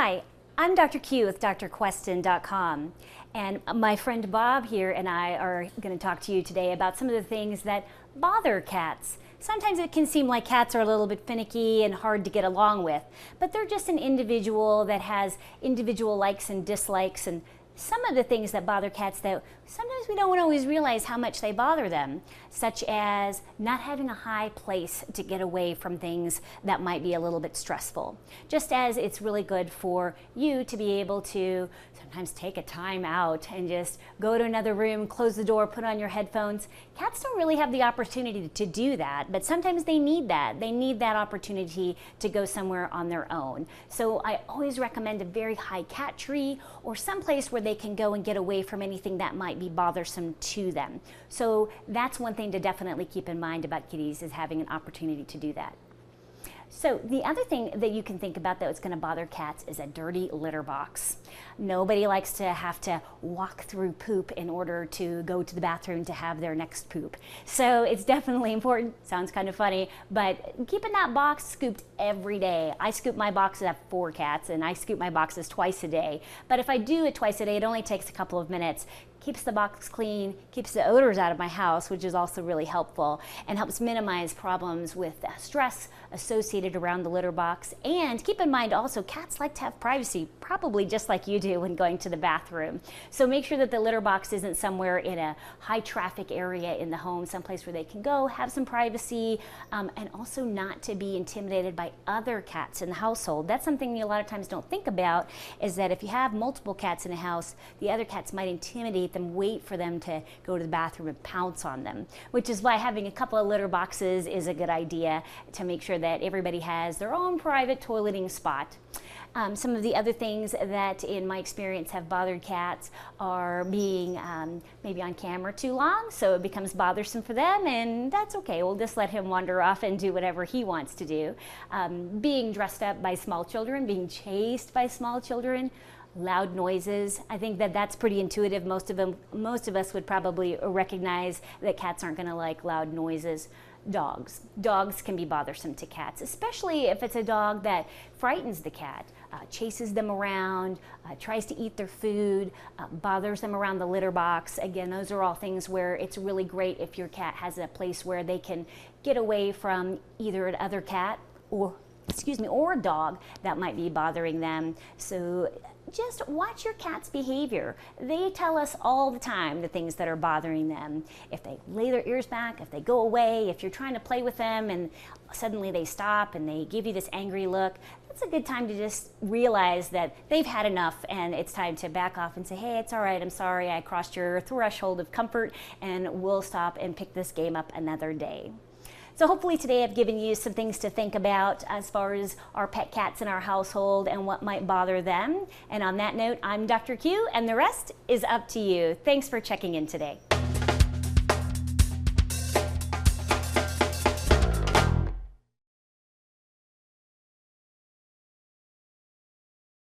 Hi, I'm Dr. Q with drqueston.com, and my friend Bob here and I are going to talk to you today about some of the things that bother cats. Sometimes it can seem like cats are a little bit finicky and hard to get along with, but they're just an individual that has individual likes and dislikes, and some of the things that bother cats that sometimes we don't always realize how much they bother them, such as not having a high place to get away from things that might be a little bit stressful. Just as it's really good for you to be able to sometimes take a time out and just go to another room, close the door, put on your headphones. Cats don't really have the opportunity to do that, but sometimes they need that. They need that opportunity to go somewhere on their own. So I always recommend a very high cat tree or someplace where they can go and get away from anything that might be bothersome to them. So that's one thing to definitely keep in mind about kitties, is having an opportunity to do that. So the other thing that you can think about that's going to bother cats is a dirty litter box. Nobody likes to have to walk through poop in order to go to the bathroom to have their next poop. So it's definitely important. Sounds kind of funny, but keeping that box scooped every day. I scoop my boxes. I have 4 cats, and I scoop my boxes twice a day. But if I do it twice a day, it only takes a couple of minutes. Keeps the box clean, keeps the odors out of my house, which is also really helpful, and helps minimize problems with stress associated around the litter box. And keep in mind also, cats like to have privacy, probably just like you do when going to the bathroom. So make sure that the litter box isn't somewhere in a high traffic area in the home, someplace where they can go, have some privacy, and also not to be intimidated by other cats in the household. That's something you a lot of times don't think about, is that if you have multiple cats in a house, the other cats might intimidate them, wait for them to go to the bathroom and pounce on them, which is why having a couple of litter boxes is a good idea to make sure that everybody has their own private toileting spot. Some of the other things that in my experience have bothered cats are being maybe on camera too long, so it becomes bothersome for them, and that's okay. We'll just let him wander off and do whatever he wants to do. Being dressed up by small children, being chased by small children, loud noises. I think that that's pretty intuitive. Most of us would probably recognize that cats aren't going to like loud noises. Dogs can be bothersome to cats, especially if it's a dog that frightens the cat, chases them around, tries to eat their food, bothers them around the litter box. Again, those are all things where it's really great if your cat has a place where they can get away from either another cat or a dog that might be bothering them. So just watch your cat's behavior. They tell us all the time the things that are bothering them. If they lay their ears back, if they go away, if you're trying to play with them and suddenly they stop and they give you this angry look, that's a good time to just realize that they've had enough and it's time to back off and say, hey, it's all right, I'm sorry, I crossed your threshold of comfort, and we'll stop and pick this game up another day. So hopefully today I've given you some things to think about as far as our pet cats in our household and what might bother them. And on that note, I'm Dr. Q, and the rest is up to you. Thanks for checking in today.